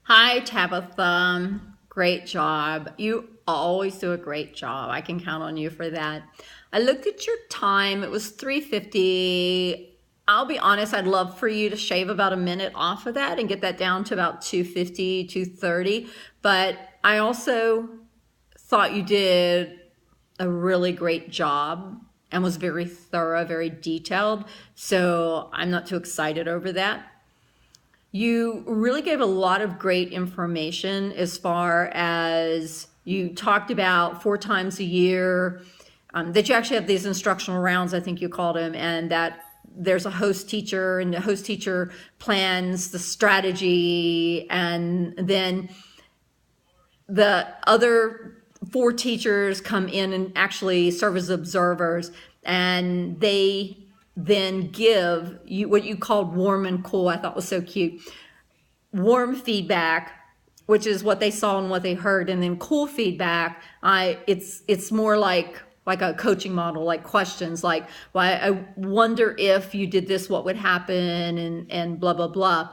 Hi, Tabitha. Great job. You always do a great job. I can count on you for that. I looked at your time. It was 3:50. I'll be honest, I'd love for you to shave about a minute off of that and get that down to about 2:50, 2:30. But I also thought you did a really great job and was very thorough, very detailed. So I'm not too excited over that. You really gave a lot of great information as far as you talked about 4 times a year, that you actually have these instructional rounds, I think you called them, and that there's a host teacher and the host teacher plans the strategy, and then the other 4 teachers come in and actually serve as observers, and they then give you what you called warm and cool. I thought was so cute. Warm feedback, which is what they saw and what they heard, and then cool feedback. It's more like a coaching model, like questions, like, "Why I wonder if you did this, what would happen?" and blah blah blah.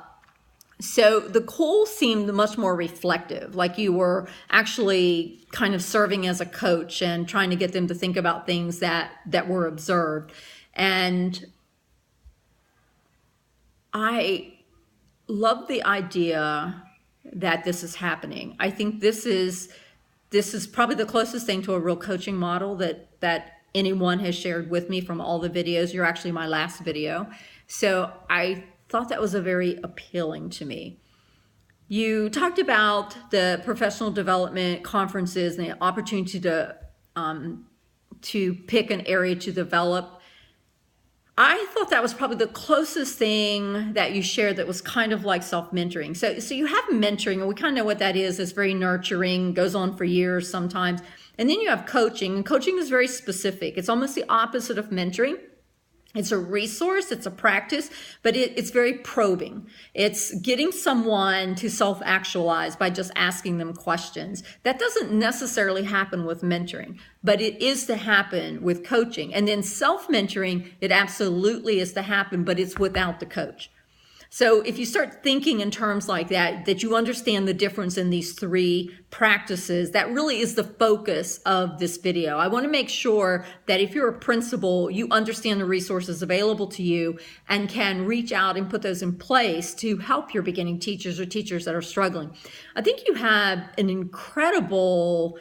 So the cool seemed much more reflective, like you were actually kind of serving as a coach and trying to get them to think about things that were observed. And I love the idea that this is happening. I think this is probably the closest thing to a real coaching model that anyone has shared with me from all the videos. You're actually my last video. So I thought that was a very appealing to me. You talked about the professional development conferences and the opportunity to pick an area to develop. I thought that was probably the closest thing that you shared that was kind of like self-mentoring. So you have mentoring, and we kind of know what that is. It's very nurturing, goes on for years sometimes. And then you have coaching, and coaching is very specific. It's almost the opposite of mentoring. It's a resource, it's a practice, but it's very probing. It's getting someone to self-actualize by just asking them questions. That doesn't necessarily happen with mentoring, but it is to happen with coaching. And then self-mentoring, it absolutely is to happen, but it's without the coach. So if you start thinking in terms like that you understand the difference in these 3 practices, that really is the focus of this video. I want to make sure that if you're a principal, you understand the resources available to you and can reach out and put those in place to help your beginning teachers or teachers that are struggling. I think you have an incredible,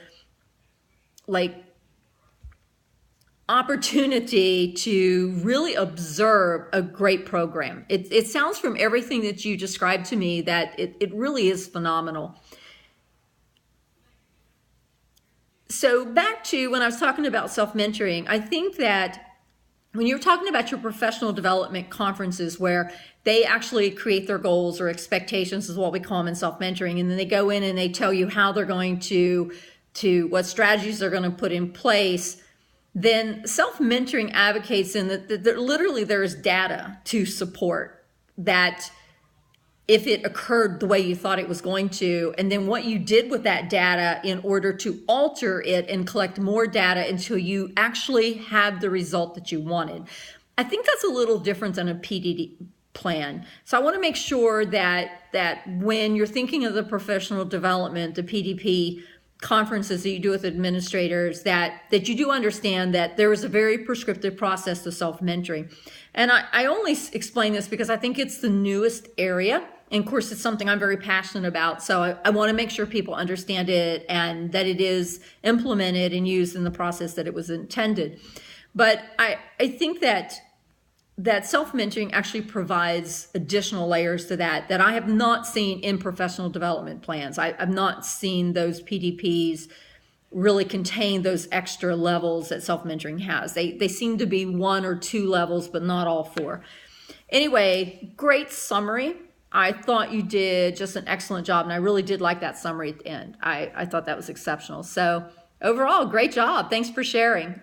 opportunity to really observe a great program. It sounds from everything that you described to me that it really is phenomenal. So back to when I was talking about self-mentoring, I think that when you're talking about your professional development conferences where they actually create their goals or expectations is what we call them in self-mentoring, and then they go in and they tell you how they're going to what strategies they're going to put in place, then self-mentoring advocates in that literally there is data to support that if it occurred the way you thought it was going to, and then what you did with that data in order to alter it and collect more data until you actually had the result that you wanted. I think that's a little different than a PDD plan. So I want to make sure that when you're thinking of the professional development, the PDP conferences that you do with administrators, that you do understand that there is a very prescriptive process to self-mentoring. And I only explain this because I think it's the newest area. And of course, it's something I'm very passionate about. So I want to make sure people understand it and that it is implemented and used in the process that it was intended. But I think that self-mentoring actually provides additional layers to that I have not seen in professional development plans. I've not seen those PDPs really contain those extra levels that self-mentoring has. They seem to be 1 or 2 levels, but not all 4. Anyway, great summary. I thought you did just an excellent job, and I really did like that summary at the end. I thought that was exceptional. So overall, great job. Thanks for sharing.